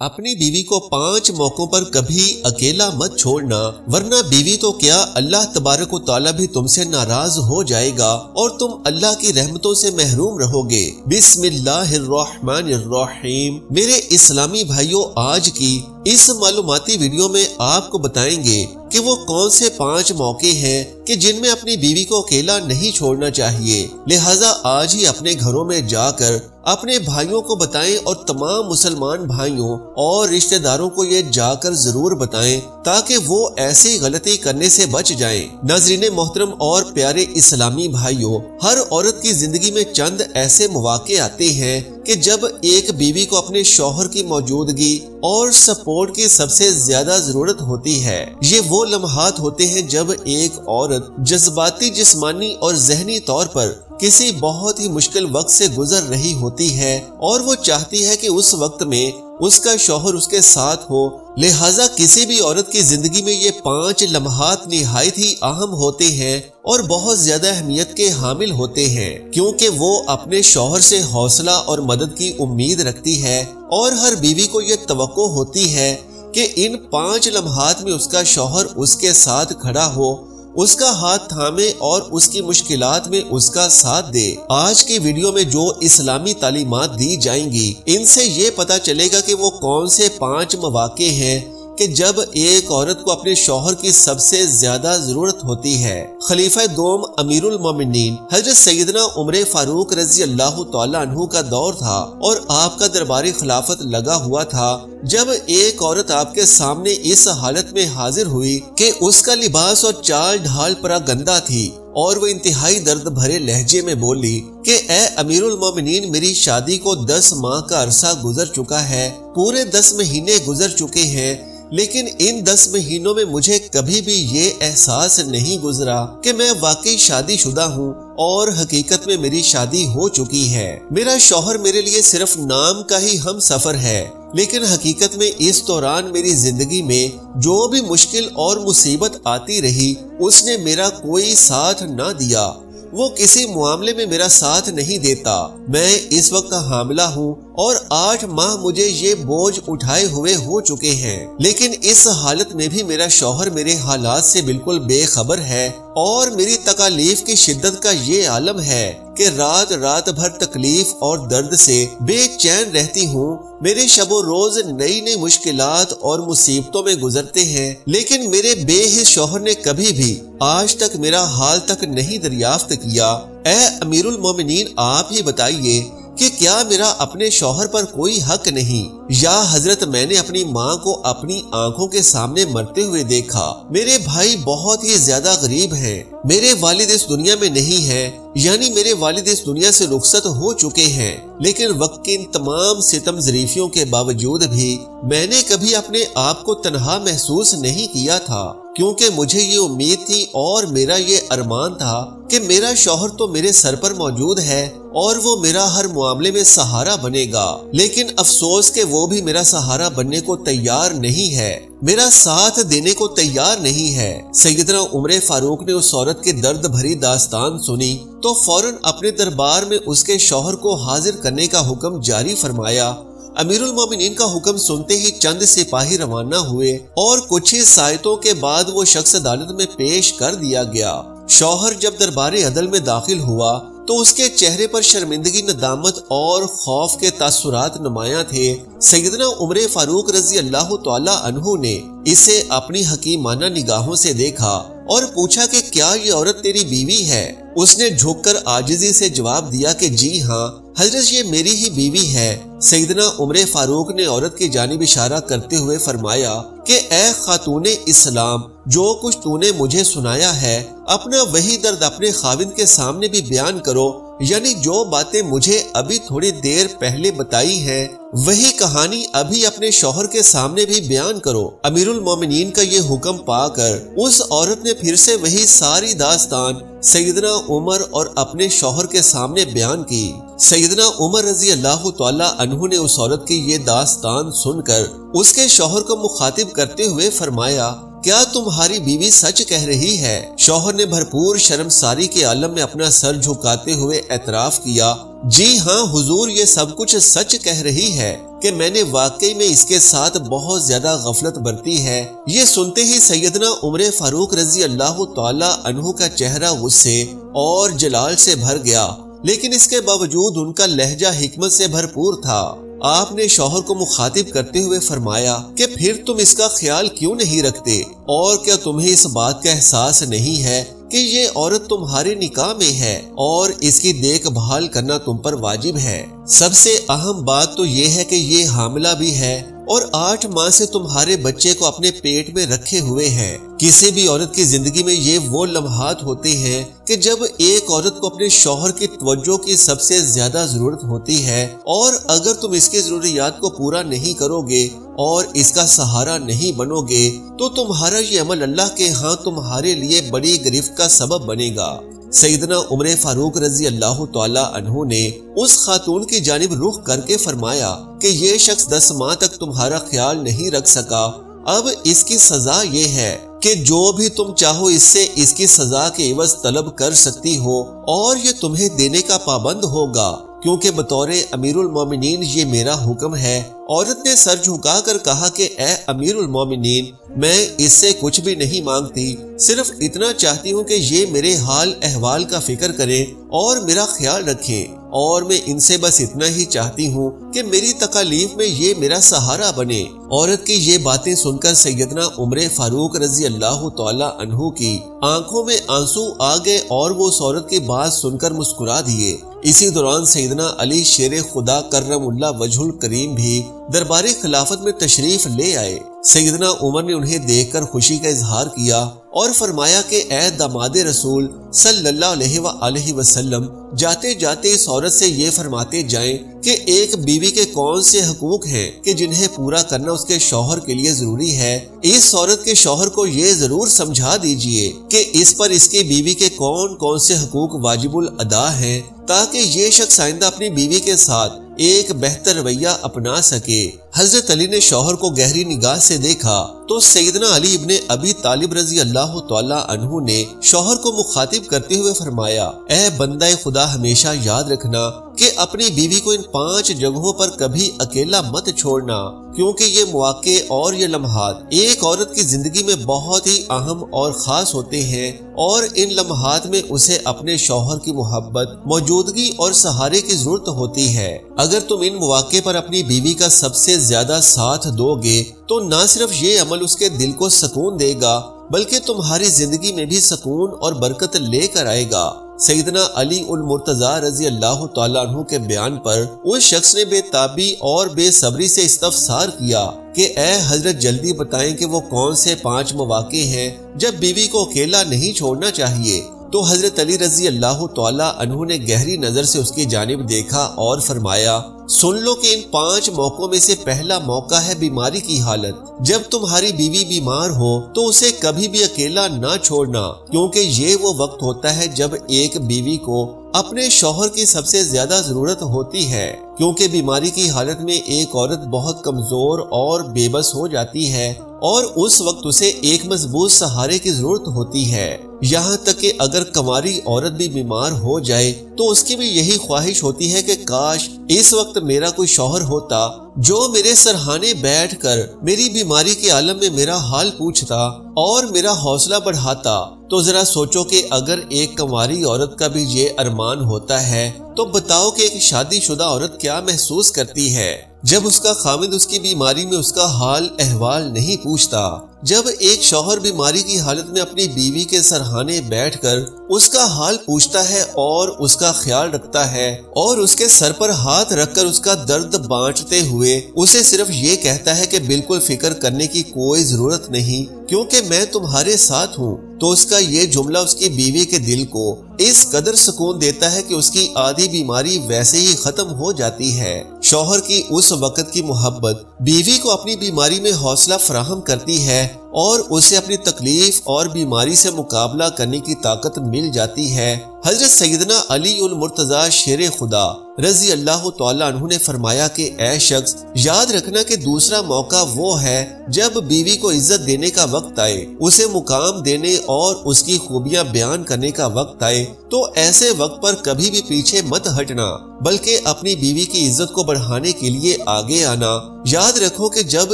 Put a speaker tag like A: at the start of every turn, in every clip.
A: اپنی بیوی کو 5 موقعوں پر کبھی اکیلا مت چھوڑنا، ورنہ بیوی تو کیا اللہ تبارک و تعالی بھی تم سے ناراض ہو جائے گا اور تم اللہ کی رحمتوں سے محروم رہو گے۔ بسم اللہ الرحمن الرحیم۔ میرے اسلامی بھائیوں، آج کی اس معلوماتی ویڈیو میں آپ کو بتائیں گے کہ وہ کون سے 5 موقع ہیں کہ جن میں اپنی بیوی کو اکیلا نہیں چھوڑنا چاہیے۔ لہٰذا آج ہی اپنے گھروں میں جا کر اپنے بھائیوں کو بتائیں اور تمام مسلمان بھائیوں اور رشتہ داروں کو یہ جا کر ضرور بتائیں تاکہ وہ ایسی غلطی کرنے سے بچ جائیں۔ ناظرین محترم اور پیارے اسلامی بھائیوں، ہر عورت کی زندگی میں چند ایسے مواقع آتے ہیں کہ جب ایک بیوی کو اپنے شوہر کی موجودگی اور سپورٹ کی سب سے زیادہ ضرورت ہوتی ہے۔ یہ وہ لمحات ہوتے ہیں جب ایک عورت جذباتی، جسمانی اور ذہنی طور پر کسی بہت ہی مشکل وقت سے گزر رہی ہوتی ہے اور وہ چاہتی ہے کہ اس وقت میں اس کا شوہر اس کے ساتھ ہو۔ لہٰذا کسی بھی عورت کی زندگی میں یہ 5 لمحات نہایت ہی اہم ہوتے ہیں اور بہت زیادہ اہمیت کے حامل ہوتے ہیں، کیونکہ وہ اپنے شوہر سے حوصلہ اور مدد کی امید رکھتی ہے اور ہر بیوی کو یہ توقع ہوتی ہے کہ ان 5 لمحات میں اس کا شوہر اس کے ساتھ کھڑا ہو، اس کا ہاتھ تھامے اور اس کی مشکلات میں اس کا ساتھ دے۔ آج کی ویڈیو میں جو اسلامی تعلیمات دی جائیں گی، ان سے یہ پتا چلے گا کہ وہ کون سے 5 مواقع ہیں کہ جب ایک عورت کو اپنے شوہر کی سب سے زیادہ ضرورت ہوتی ہے۔ خلیفہ دوم امیر المومنین حضرت سیدنا عمر فاروق رضی اللہ تعالیٰ عنہ کا دور تھا اور آپ کا درباری خلافت لگا ہوا تھا جب ایک عورت آپ کے سامنے اس حالت میں حاضر ہوئی کہ اس کا لباس اور چال ڈھال پرا گندا تھی اور وہ انتہائی درد بھرے لہجے میں بولی کہ اے امیر المومنین، میری شادی کو 10 ماہ کا عرصہ گزر چکا ہے، پورے 10 مہینے گزر چکے ہیں، لیکن ان 10 مہینوں میں مجھے کبھی بھی یہ احساس نہیں گزرا کہ میں واقعی شادی شدہ ہوں اور حقیقت میں میری شادی ہو چکی ہے۔ میرا شوہر میرے لیے صرف نام کا ہی ہم سفر ہے، لیکن حقیقت میں اس دوران میری زندگی میں جو بھی مشکل اور مصیبت آتی رہی، اس نے میرا کوئی ساتھ نہ دیا، وہ کسی معاملے میں میرا ساتھ نہیں دیتا۔ میں اس وقت حاملہ ہوں اور 8 ماہ مجھے یہ بوجھ اٹھائے ہوئے ہو چکے ہیں، لیکن اس حالت میں بھی میرا شوہر میرے حالات سے بالکل بے خبر ہے اور میری تکالیف کی شدت کا یہ عالم ہے کہ رات رات بھر تکلیف اور درد سے بے چین رہتی ہوں۔ میرے شب و روز نئی نئی مشکلات اور مصیبتوں میں گزرتے ہیں، لیکن میرے بے حس شوہر نے کبھی بھی آج تک میرا حال تک نہیں دریافت کیا۔ اے امیر المومنین، آپ ہی بتائیے کہ کیا میرا اپنے شوہر پر کوئی حق نہیں؟ یا حضرت میں نے اپنی ماں کو اپنی آنکھوں کے سامنے مرتے ہوئے دیکھا، میرے بھائی بہت ہی زیادہ غریب ہیں، میرے والد اس دنیا میں نہیں ہیں، یعنی میرے والد اس دنیا سے رخصت ہو چکے ہیں، لیکن وقت کی ان تمام ستم ظریفیوں کے باوجود بھی میں نے کبھی اپنے آپ کو تنہا محسوس نہیں کیا تھا، کیونکہ مجھے یہ امید تھی اور میرا یہ ارمان تھا کہ میرا شوہر تو میرے سر پر موجود ہے اور وہ میرا ہر معاملے میں سہارا بنے گا، لیکن افسوس کہ وہ بھی میرا سہارا بننے کو تیار نہیں ہے، میرا ساتھ دینے کو تیار نہیں ہے۔ سیدنا عمر فاروق نے اس عورت کے درد بھری داستان سنی تو فوراً اپنے دربار میں اس کے شوہر کو حاضر کرنے کا حکم جاری فرمایا۔ امیر المومنین کا حکم سنتے ہی چند سپاہی روانہ ہوئے اور کچھ ہی ساعتوں کے بعد وہ شخص عدالت میں پیش کر دیا گیا۔ شوہر جب دربار عدل میں داخل ہوا تو اس کے چہرے پر شرمندگی، ندامت اور خوف کے تاثرات نمایاں تھے۔ سیدنا عمر فاروق رضی اللہ تعالی عنہ نے اسے اپنی حکیمانہ نگاہوں سے دیکھا اور پوچھا کہ کیا یہ عورت تیری بیوی ہے؟ اس نے جھک کر عاجزی سے جواب دیا کہ جی ہاں حضرت، یہ میری ہی بیوی ہے۔ سیدنا عمر فاروق نے عورت کی جانب اشارہ کرتے ہوئے فرمایا کہ اے خاتون اسلام، جو کچھ تو نے مجھے سنایا ہے اپنا وہی درد اپنے خاوند کے سامنے بھی بیان کرو، یعنی جو باتیں مجھے ابھی تھوڑی دیر پہلے بتائی ہیں وہی کہانی ابھی اپنے شوہر کے سامنے بھی بیان کرو۔ امیر المومنین کا یہ حکم پا کر اس عورت نے پھر سے وہی ساری داستان سیدنا عمر اور اپنے شوہر کے سامنے بیان کی۔ سیدنا عمر رضی اللہ تعالی عنہ نے اس عورت کی یہ داستان سن کر اس کے شوہر کو مخاطب کرتے ہوئے فرمایا کیا تمہاری بیوی سچ کہہ رہی ہے؟ شوہر نے بھرپور شرمساری کے عالم میں اپنا سر جھکاتے ہوئے اعتراف کیا، جی ہاں حضور، یہ سب کچھ سچ کہہ رہی ہے کہ میں نے واقعی میں اس کے ساتھ بہت زیادہ غفلت برتی ہے۔ یہ سنتے ہی سیدنا عمر فاروق رضی اللہ تعالی عنہ کا چہرہ غصے اور جلال سے بھر گیا، لیکن اس کے باوجود ان کا لہجہ حکمت سے بھرپور تھا۔ آپ نے شوہر کو مخاطب کرتے ہوئے فرمایا کہ پھر تم اس کا خیال کیوں نہیں رکھتے، اور کیا تمہیں اس بات کا احساس نہیں ہے کہ یہ عورت تمہارے نکاح میں ہے اور اس کی دیکھ بھال کرنا تم پر واجب ہے؟ سب سے اہم بات تو یہ ہے کہ یہ حاملہ بھی ہے اور 8 ماہ سے تمہارے بچے کو اپنے پیٹ میں رکھے ہوئے ہیں۔ کسی بھی عورت کی زندگی میں یہ وہ لمحات ہوتے ہیں کہ جب ایک عورت کو اپنے شوہر کی توجہ کی سب سے زیادہ ضرورت ہوتی ہے، اور اگر تم اس کی ضروریات کو پورا نہیں کرو گے اور اس کا سہارا نہیں بنو گے تو تمہارا یہ عمل اللہ کے ہاں تمہارے لیے بڑی گرفت کا سبب بنے گا۔ سیدنا عمر فاروق رضی اللہ تعالی عنہ نے اس خاتون کی جانب رخ کر کے فرمایا کہ یہ شخص 10 ماہ تک تمہارا خیال نہیں رکھ سکا، اب اس کی سزا یہ ہے کہ جو بھی تم چاہو اس سے اس کی سزا کے عوض طلب کر سکتی ہو، اور یہ تمہیں دینے کا پابند ہوگا، کیونکہ بطور امیر المومنین یہ میرا حکم ہے۔ عورت نے سر جھکا کر کہا کہ اے امیر المومنین، میں اس سے کچھ بھی نہیں مانگتی، صرف اتنا چاہتی ہوں کہ یہ میرے حال احوال کا فکر کریں اور میرا خیال رکھیں، اور میں ان سے بس اتنا ہی چاہتی ہوں کہ میری تکالیف میں یہ میرا سہارا بنے۔ عورت کی یہ باتیں سن کر سیدنا عمر فاروق رضی اللہ تعالی عنہ کی آنکھوں میں آنسو آ گئے اور وہ اس عورت کی بات سن کر مسکرا دیے۔ اسی دوران سیدنا علی شیر خدا کرم اللہ وجہ الکریم بھی دربار خلافت میں تشریف لے آئے۔ سیدنا عمر نے انہیں دیکھ کر خوشی کا اظہار کیا اور فرمایا کہ اے داماد رسول صلی اللہ علیہ وآلہ وسلم، جاتے جاتے اس عورت سے یہ فرماتے جائیں کہ ایک بیوی کے کون سے حقوق ہیں کہ جنہیں پورا کرنا اس کے شوہر کے لیے ضروری ہے۔ اس عورت کے شوہر کو یہ ضرور سمجھا دیجئے کہ اس پر اس کی بیوی کے کون کون سے حقوق واجب الادا ہیں، تاکہ یہ شخص آئندہ اپنی بیوی کے ساتھ ایک بہتر رویہ اپنا سکے۔ حضرت علی نے شوہر کو گہری نگاہ سے دیکھا تو سیدنا علی ابن ابی طالب رضی اللہ تعالی عنہ نے شوہر کو مخاطب کرتے ہوئے فرمایا، اے بندہ خدا، ہمیشہ یاد رکھنا کہ اپنی بیوی کو ان 5 جگہوں پر کبھی اکیلا مت چھوڑنا، کیونکہ یہ مواقع اور یہ لمحات ایک عورت کی زندگی میں بہت ہی اہم اور خاص ہوتے ہیں، اور ان لمحات میں اسے اپنے شوہر کی محبت، موجودگی اور سہارے کی ضرورت ہوتی ہے۔ اگر تم ان مواقع پر اپنی بیوی کا سب سے زیادہ ساتھ دو گے تو نہ صرف یہ عمل اس کے دل کو سکون دے گا بلکہ تمہاری زندگی میں بھی سکون اور برکت لے کر آئے گا۔ سیدنا علی المرتضی رضی اللہ تعالیٰ عنہ کے بیان پر اس شخص نے بے تابی اور بے صبری سے استفسار کیا کہ اے حضرت، جلدی بتائیں کہ وہ کون سے 5 مواقع ہیں جب بیوی کو اکیلا نہیں چھوڑنا چاہیے۔ تو حضرت علی رضی اللہ تعالیٰ عنہ نے گہری نظر سے اس کی جانب دیکھا اور فرمایا، سن لو کہ ان 5 موقعوں میں سے پہلا موقع ہے بیماری کی حالت۔ جب تمہاری بیوی بیمار ہو تو اسے کبھی بھی اکیلا نہ چھوڑنا، کیونکہ یہ وہ وقت ہوتا ہے جب ایک بیوی کو اپنے شوہر کی سب سے زیادہ ضرورت ہوتی ہے، کیونکہ بیماری کی حالت میں ایک عورت بہت کمزور اور بے بس ہو جاتی ہے اور اس وقت اسے ایک مضبوط سہارے کی ضرورت ہوتی ہے۔ یہاں تک کہ اگر کنواری عورت بھی بیمار ہو جائے تو اس کی بھی یہی خواہش ہوتی ہے کہ کاش اس وقت میرا کوئی شوہر ہوتا جو میرے سرہانے بیٹھ کر میری بیماری کے عالم میں میرا حال پوچھتا اور میرا حوصلہ بڑھاتا۔ تو ذرا سوچو کہ اگر ایک کنواری عورت کا بھی یہ ارمان ہوتا ہے تو بتاؤ کہ ایک شادی شدہ عورت کیا محسوس کرتی ہے جب اس کا خامد اس کی بیماری میں اس کا حال احوال نہیں پوچھتا، جب ایک شوہر بیماری کی حالت میں اپنی بیوی کے سرہانے بیٹھ کر اس کا حال پوچھتا ہے اور اس کا خیال رکھتا ہے اور اس کے سر پر ہاتھ رکھ کر اس کا درد بانٹتے ہوئے اسے صرف یہ کہتا ہے کہ بالکل فکر کرنے کی کوئی ضرورت نہیں کیونکہ میں تمہارے ساتھ ہوں، تو اس کا یہ جملہ اس کی بیوی کے دل کو اس قدر سکون دیتا ہے کہ اس کی آدھی بیماری ویسے ہی ختم ہو جاتی ہے۔ شوہر کی اس وقت کی محبت بیوی کو اپنی بیماری میں حوصلہ فراہم کرتی ہے اور اسے اپنی تکلیف اور بیماری سے مقابلہ کرنے کی طاقت مل جاتی ہے۔ حضرت سیدنا علی المرتضی شیر خدا رضی اللہ تعالیٰ عنہ نے فرمایا کہ اے شخص، یاد رکھنا کہ دوسرا موقع وہ ہے جب بیوی کو عزت دینے کا وقت آئے، اسے مقام دینے اور اس کی خوبیاں بیان کرنے کا وقت آئے تو ایسے وقت پر کبھی بھی پیچھے مت ہٹنا، بلکہ اپنی بیوی کی عزت کو بڑھانے کے لیے آگے آنا۔ یاد رکھو کہ جب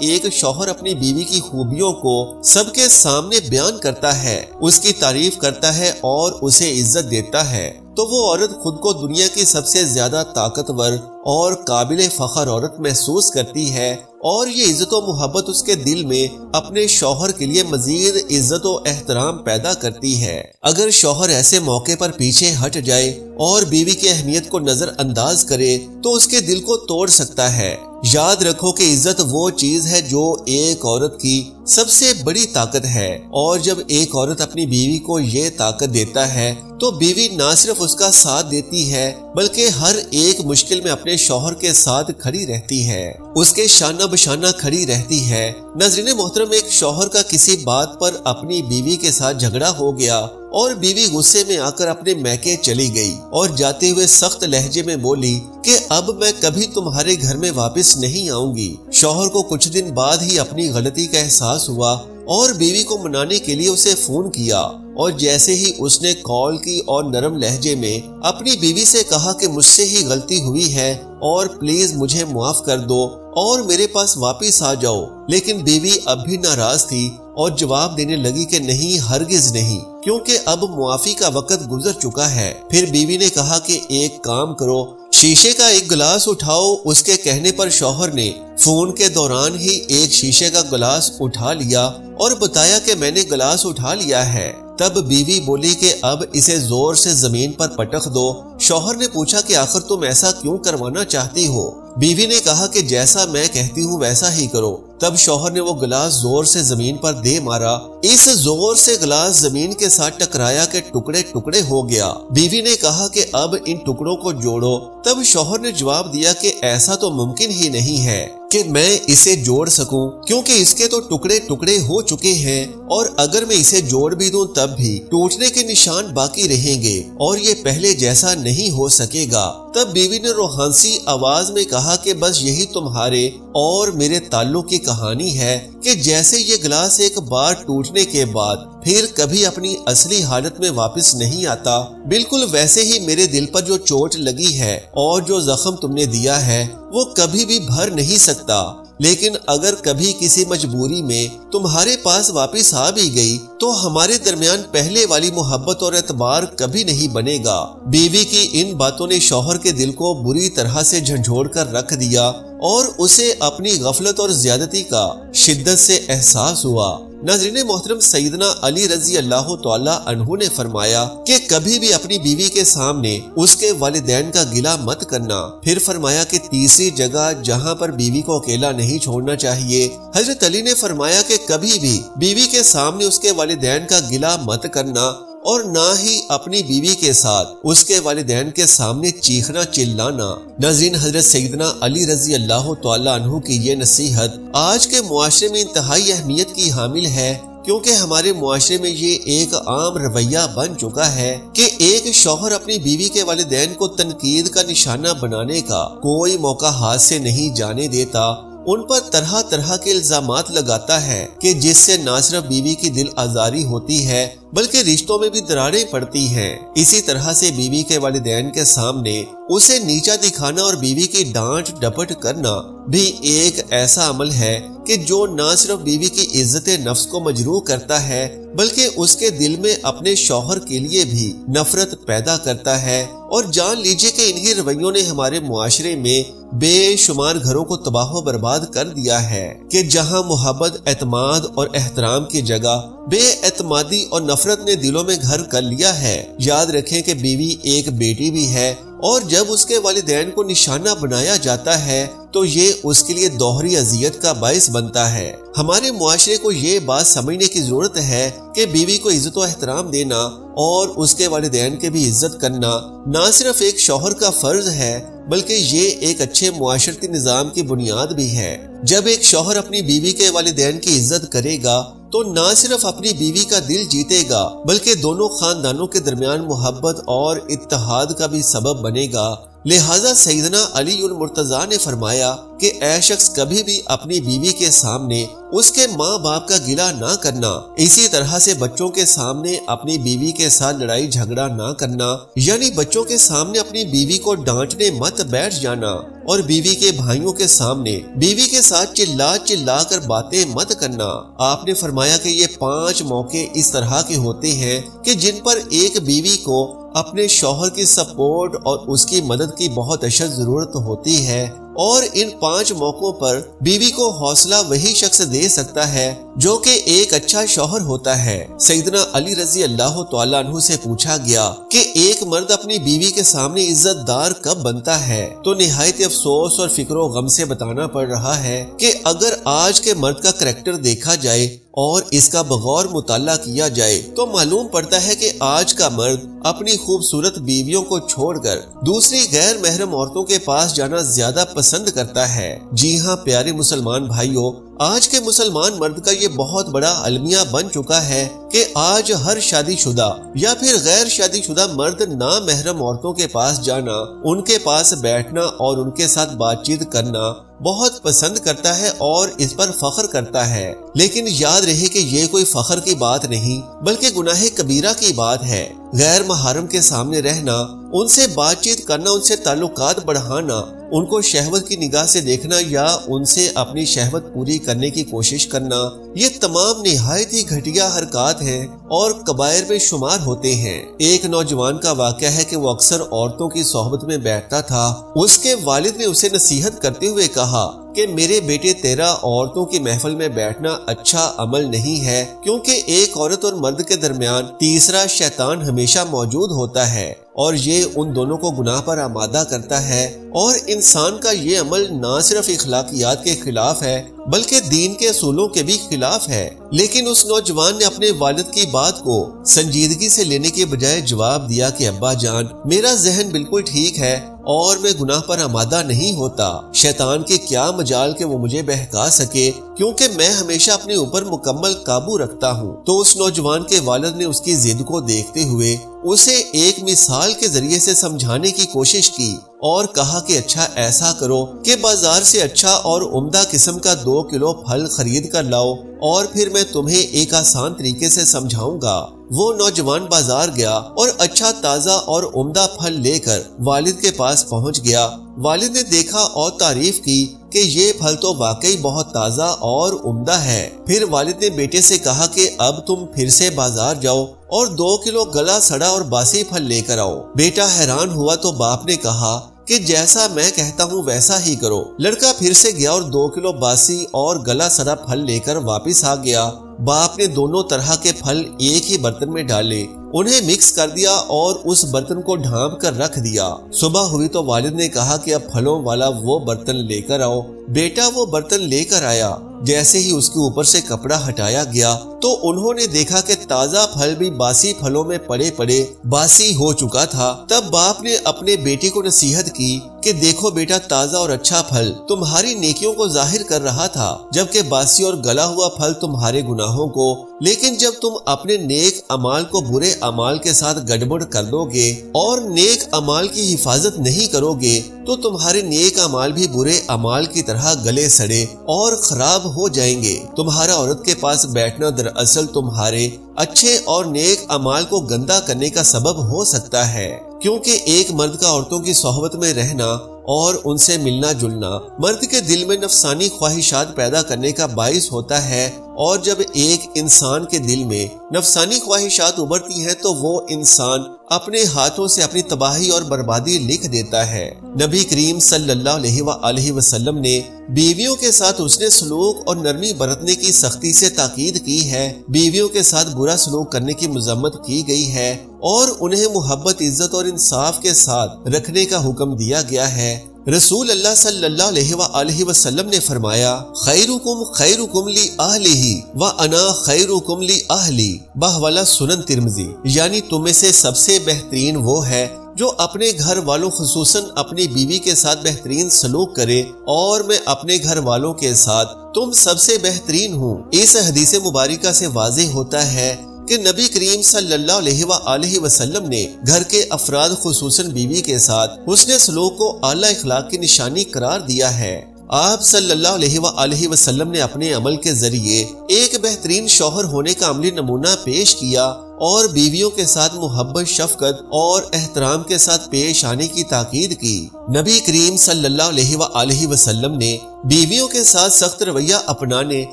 A: ایک شوہر اپنی بیوی کی خوبیوں کو سب کے سامنے بیان کرتا ہے، اس کی تعریف کرتا ہے اور اسے عزت دیتا ہے، تو وہ عورت خود کو دنیا کی سب سے زیادہ طاقتور اور قابل فخر عورت محسوس کرتی ہے، اور یہ عزت و محبت اس کے دل میں اپنے شوہر کے لیے مزید عزت و احترام پیدا کرتی ہے۔ اگر شوہر ایسے موقع پر پیچھے ہٹ جائے اور بیوی کی اہمیت کو نظر انداز کرے تو اس کے دل کو توڑ سکتا ہے۔ یاد رکھو کہ عزت وہ چیز ہے جو ایک عورت کی سب سے بڑی طاقت ہے، اور جب ایک عورت اپنی بیوی کو یہ طاقت دیتا ہے تو بیوی نہ صرف اس کا ساتھ دیتی ہے بلکہ ہر ایک مشکل میں اپنے شوہر کے ساتھ کھڑی رہتی ہے، اس کے شانہ بشانہ کھڑی رہتی ہے۔ ناظرین محترم، ایک شوہر کا کسی بات پر اپنی بیوی کے ساتھ جھگڑا ہو گیا اور بیوی غصے میں آ کر اپنے میکے چلی گئی اور جاتے ہوئے سخت لہجے میں بولی کہ اب میں کبھی تمہارے گھر میں واپس نہیں آؤں گی۔ شوہر کو کچھ دن بعد ہی اپنی غلطی کا احساس ہوا اور بیوی کو منانے کے لیے اسے فون کیا، اور جیسے ہی اس نے کال کی اور نرم لہجے میں اپنی بیوی سے کہا کہ مجھ سے ہی غلطی ہوئی ہے اور پلیز مجھے معاف کر دو اور میرے پاس واپس آ جاؤ، لیکن بیوی اب بھی ناراض تھی اور جواب دینے لگی کہ نہیں، ہرگز نہیں، کیونکہ اب معافی کا وقت گزر چکا ہے۔ پھر بیوی نے کہا کہ ایک کام کرو، شیشے کا ایک گلاس اٹھاؤ۔ اس کے کہنے پر شوہر نے فون کے دوران ہی ایک شیشے کا گلاس اٹھا لیا اور بتایا کہ میں نے گلاس اٹھا لیا ہے۔ تب بیوی بولی کہ اب اسے زور سے زمین پر پٹخ دو۔ شوہر نے پوچھا کہ آخر تم ایسا کیوں کروانا چاہتی ہو؟ بیوی نے کہا کہ جیسا میں کہتی ہوں ویسا ہی کرو۔ تب شوہر نے وہ گلاس زور سے زمین پر دے مارا، اس زور سے گلاس زمین کے ساتھ ٹکرایا کہ ٹکڑے ٹکڑے ہو گیا۔ بیوی نے کہا کہ اب ان ٹکڑوں کو جوڑو۔ تب شوہر نے جواب دیا کہ ایسا تو ممکن ہی نہیں ہے کہ میں اسے جوڑ سکوں، کیونکہ اس کے تو ٹکڑے ٹکڑے ہو چکے ہیں، اور اگر میں اسے جوڑ بھی دوں تب بھی ٹوٹنے کے نشان باقی رہیں گے اور یہ پہلے جیسا نہیں ہو سکے گا۔ تب بیوی نے روحانسی آواز میں کہا کہ بس یہی تمہارے اور میرے تعلق کی کہانی ہے کہ جیسے یہ گلاس ایک بار ٹوٹنے کے بعد پھر کبھی اپنی اصلی حالت میں واپس نہیں آتا، بالکل ویسے ہی میرے دل پر جو چوٹ لگی ہے اور جو زخم تم نے دیا ہے وہ کبھی بھی بھر نہیں سکتا، لیکن اگر کبھی کسی مجبوری میں تمہارے پاس واپس آ بھی گئی تو ہمارے درمیان پہلے والی محبت اور اعتبار کبھی نہیں بنے گا۔ بیوی کی ان باتوں نے شوہر کے دل کو بری طرح سے جھنجھوڑ کر رکھ دیا اور اسے اپنی غفلت اور زیادتی کا شدت سے احساس ہوا۔ ناظرین محترم، سیدنا علی رضی اللہ تعالی عنہ نے فرمایا کہ کبھی بھی اپنی بیوی کے سامنے اس کے والدین کا گلہ مت کرنا۔ پھر فرمایا کہ تیسری جگہ جہاں پر بیوی کو اکیلا نہیں چھوڑنا چاہیے، حضرت علی نے فرمایا کہ کبھی بھی بیوی کے سامنے اس کے والدین کا گلہ مت کرنا، اور نہ ہی اپنی بیوی کے ساتھ اس کے والدین کے سامنے چیخنا چلانا۔ ناظرین، حضرت سیدنا علی رضی اللہ تعالی عنہ کی یہ نصیحت آج کے معاشرے میں انتہائی اہمیت کی حامل ہے، کیونکہ ہمارے معاشرے میں یہ ایک عام رویہ بن چکا ہے کہ ایک شوہر اپنی بیوی کے والدین کو تنقید کا نشانہ بنانے کا کوئی موقع ہاتھ سے نہیں جانے دیتا، ان پر طرح طرح کے الزامات لگاتا ہے کہ جس سے نہ صرف بیوی کی دل آزاری ہوتی ہے بلکہ رشتوں میں بھی دراریں پڑتی ہیں۔ اسی طرح سے بیوی کے والدین کے سامنے اسے نیچا دکھانا اور بیوی کی ڈانٹ ڈپٹ کرنا بھی ایک ایسا عمل ہے کہ جو نہ صرف بیوی کی عزت نفس کو مجروح کرتا ہے بلکہ اس کے دل میں اپنے شوہر کے لیے بھی نفرت پیدا کرتا ہے۔ اور جان لیجئے کہ انہی رویوں نے ہمارے معاشرے میں بے شمار گھروں کو تباہ و برباد کر دیا ہے کہ جہاں محبت، اعتماد اور احترام کی جگہ بے اعتمادی اور نفرت نے دلوں میں گھر کر لیا ہے۔ یاد رکھیں کہ بیوی ایک بیٹی بھی ہے، اور جب اس کے والدین کو نشانہ بنایا جاتا ہے تو تو یہ اس کے لیے دوہری اذیت کا باعث بنتا ہے۔ ہمارے معاشرے کو یہ بات سمجھنے کی ضرورت ہے کہ بیوی کو عزت و احترام دینا اور اس کے والدین کے بھی عزت کرنا نہ صرف ایک شوہر کا فرض ہے بلکہ یہ ایک اچھے معاشرتی نظام کی بنیاد بھی ہے۔ جب ایک شوہر اپنی بیوی کے والدین کی عزت کرے گا تو نہ صرف اپنی بیوی کا دل جیتے گا بلکہ دونوں خاندانوں کے درمیان محبت اور اتحاد کا بھی سبب بنے گا۔ لہٰذا سیدنا علی المرتضیٰ نے فرمایا کہ اے شخص کبھی بھی اپنی بیوی کے سامنے اس کے ماں باپ کا گلہ نہ کرنا، اسی طرح سے بچوں کے سامنے اپنی بیوی کے ساتھ لڑائی جھگڑا نہ کرنا، یعنی بچوں کے سامنے اپنی بیوی کو ڈانٹنے مت بیٹھ جانا، اور بیوی کے بھائیوں کے سامنے بیوی کے ساتھ چلا چلا کر باتیں مت کرنا۔ آپ نے فرمایا کہ یہ 5 موقع اس طرح کے ہوتے ہیں کہ جن پر ایک بیوی کو اپنے شوہر کی سپورٹ اور اس کی مدد کی بہت اشد ضرورت ہوتی ہے، اور ان 5 موقعوں پر بیوی کو حوصلہ وہی شخص دے سکتا ہے جو کہ ایک اچھا شوہر ہوتا ہے۔ سیدنا علی رضی اللہ تعالیٰ عنہ سے پوچھا گیا کہ ایک مرد اپنی بیوی کے سامنے عزت دار کب بنتا ہے، تو نہایت افسوس اور فکر و غم سے بتانا پڑ رہا ہے کہ اگر آج کے مرد کا کریکٹر دیکھا جائے اور اس کا بغور مطالعہ کیا جائے تو معلوم پڑتا ہے کہ آج کا مرد اپنی خوبصورت بیویوں کو چھوڑ کر دوسری غیر محرم عورتوں کے پاس جانا زیادہ پسند کرتا ہے۔ جی ہاں پیارے مسلمان بھائیوں، آج کے مسلمان مرد کا یہ بہت بڑا المیہ بن چکا ہے کہ آج ہر شادی شدہ یا پھر غیر شادی شدہ مرد نامحرم عورتوں کے پاس جانا، ان کے پاس بیٹھنا اور ان کے ساتھ بات چیت کرنا بہت پسند کرتا ہے اور اس پر فخر کرتا ہے۔ لیکن یاد رہے کہ یہ کوئی فخر کی بات نہیں بلکہ گناہ کبیرہ کی بات ہے۔ غیر محرم کے سامنے رہنا، ان سے بات چیت کرنا، ان سے تعلقات بڑھانا، ان کو شہوت کی نگاہ سے دیکھنا یا ان سے اپنی شہوت پوری کرنے کی کوشش کرنا، یہ تمام نہایت ہی گھٹیا حرکات ہیں اور کبائر میں شمار ہوتے ہیں۔ ایک نوجوان کا واقعہ ہے کہ وہ اکثر عورتوں کی صحبت میں بیٹھتا تھا۔ اس کے والد نے اسے نصیحت کرتے ہوئے کہا کہ میرے بیٹے تیرا عورتوں کی محفل میں بیٹھنا اچھا عمل نہیں ہے، کیونکہ ایک عورت اور مرد کے درمیان تیسرا شیطان ہمیشہ موجود ہوتا ہے اور یہ ان دونوں کو گناہ پر آمادہ کرتا ہے، اور انسان کا یہ عمل نہ صرف اخلاقیات کے خلاف ہے بلکہ دین کے اصولوں کے بھی خلاف ہے۔ لیکن اس نوجوان نے اپنے والد کی بات کو سنجیدگی سے لینے کے بجائے جواب دیا کہ ابا جان، میرا ذہن بالکل ٹھیک ہے اور میں گناہ پر آمادہ نہیں ہوتا۔ شیطان کے کیا مجال کہ وہ مجھے بہکا سکے، کیونکہ میں ہمیشہ اپنے اوپر مکمل قابو رکھتا ہوں۔ تو اس نوجوان کے والد نے اس کی ضد کو دیکھتے ہوئے اسے ایک مثال کے ذریعے سے سمجھانے کی کوشش کی اور کہا کہ اچھا ایسا کرو کہ بازار سے اچھا اور عمدہ قسم کا 2 کلو پھل خرید کر لاؤ اور پھر میں تمہیں ایک آسان طریقے سے سمجھاؤں گا۔ وہ نوجوان بازار گیا اور اچھا تازہ اور عمدہ پھل لے کر والد کے پاس پہنچ گیا۔ والد نے دیکھا اور تعریف کی کہ یہ پھل تو واقعی بہت تازہ اور عمدہ ہے۔ پھر والد نے بیٹے سے کہا کہ اب تم پھر سے بازار جاؤ اور 2 کلو گلا سڑا اور باسی پھل لے کر آؤ۔ بیٹا حیران ہوا تو باپ نے کہا کہ جیسا میں کہتا ہوں ویسا ہی کرو۔ لڑکا پھر سے گیا اور 2 کلو باسی اور گلا سڑا پھل لے کر واپس آ گیا۔ باپ نے دونوں طرح کے پھل ایک ہی برتن میں ڈالے، انہیں مکس کر دیا اور اس برتن کو ڈھانپ کر رکھ دیا۔ صبح ہوئی تو والد نے کہا کہ اب پھلوں والا وہ برتن لے کر آؤ۔ بیٹا وہ برتن لے کر آیا۔ جیسے ہی اس کے اوپر سے کپڑا ہٹایا گیا تو انہوں نے دیکھا کہ تازہ پھل بھی باسی پھلوں میں پڑے پڑے باسی ہو چکا تھا۔ تب باپ نے اپنے بیٹے کو نصیحت کی کہ دیکھو بیٹا، تازہ اور اچھا پھل تمہاری نیکیوں کو ظاہر کر رہا تھا، جبکہ باسی اور گلا ہوا پھل تمہارے گناہوں کو۔ لیکن جب تم اپنے نیک اعمال کو برے اعمال کے ساتھ گڑبڑ کر دو گے اور نیک اعمال کی حفاظت نہیں کرو گے تو تمہارے نیک اعمال بھی برے اعمال کی طرح گلے سڑے اور خراب ہو جائیں گے۔ تمہارا عورت کے پاس بیٹھنا دراصل تمہارے اچھے اور نیک اعمال کو گندا کرنے کا سبب ہو سکتا ہے، کیونکہ ایک مرد کا عورتوں کی صحبت میں رہنا اور ان سے ملنا جلنا مرد کے دل میں نفسانی خواہشات پیدا کرنے کا باعث ہوتا ہے، اور جب ایک انسان کے دل میں نفسانی خواہشات ابھرتی ہیں تو وہ انسان اپنے ہاتھوں سے اپنی تباہی اور بربادی لکھ دیتا ہے۔ نبی کریم صلی اللہ علیہ وآلہ وسلم نے بیویوں کے ساتھ حسن سلوک اور نرمی برتنے کی سختی سے تاکید کی ہے۔ بیویوں کے ساتھ برا سلوک کرنے کی مذمت کی گئی ہے اور انہیں محبت، عزت اور انصاف کے ساتھ رکھنے کا حکم دیا گیا ہے۔ رسول اللہ صلی اللہ علیہ وآلہ وسلم نے فرمایا خیرکم خیرکم لی اہلہ وانا خیرکم لی اہلی بحوالہ سنن ترمذی، یعنی تم میں سے سب سے بہترین وہ ہے جو اپنے گھر والوں خصوصاً اپنی بیوی کے ساتھ بہترین سلوک کرے، اور میں اپنے گھر والوں کے ساتھ تم سب سے بہترین ہوں۔ اس حدیث مبارکہ سے واضح ہوتا ہے کہ نبی کریم صلی اللہ علیہ وآلہ وسلم نے گھر کے افراد خصوصاً بیوی کے ساتھ حسن سلوک کو اعلیٰ اخلاق کی نشانی قرار دیا ہے۔ آپ صلی اللہ علیہ وآلہ وسلم نے اپنے عمل کے ذریعے ایک بہترین شوہر ہونے کا عملی نمونہ پیش کیا اور بیویوں کے ساتھ محبت، شفقت اور احترام کے ساتھ پیش آنے کی تاکید کی۔ نبی کریم صلی اللہ علیہ وآلہ وسلم نے بیویوں کے ساتھ سخت رویہ اپنانے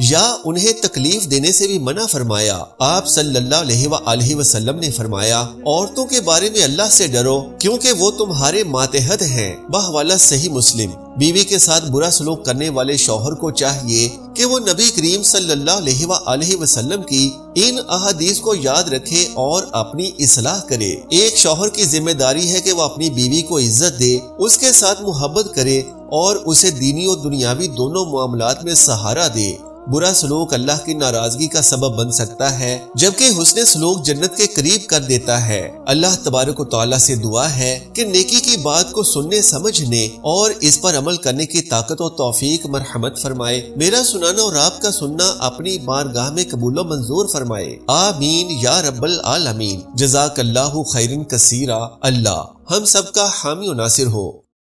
A: یا انہیں تکلیف دینے سے بھی منع فرمایا۔ آپ صلی اللہ علیہ وآلہ وسلم نے فرمایا عورتوں کے بارے میں اللہ سے ڈرو کیونکہ وہ تمہارے ماتحت ہیں، بحوالہ صحیح مسلم۔ بیوی کے ساتھ برا سلوک کرنے والے شوہر کو چاہیے کہ وہ نبی کریم صلی اللہ علیہ وآلہ وسلم کی ان احادیث کو یاد رکھے اور اپنی اصلاح کرے۔ ایک شوہر کی ذمہ داری ہے کہ وہ اپنی بیوی کو عزت دے، اس کے ساتھ محبت کرے اور اسے دینی اور دنیاوی دونوں معاملات میں سہارا دے۔ برا سلوک اللہ کی ناراضگی کا سبب بن سکتا ہے، جبکہ حسن سلوک جنت کے قریب کر دیتا ہے۔ اللہ تبارک و تعالیٰ سے دعا ہے کہ نیکی کی بات کو سننے، سمجھنے اور اس پر عمل کرنے کی طاقت و توفیق مرحمت فرمائے۔ میرا سنانا اور آپ کا سننا اپنی بارگاہ میں قبول و منظور فرمائے، آمین یا رب العالمین۔ جزاک اللہ خیرا کثیرا۔ اللہ ہم سب کا حامی و ناصر ہو۔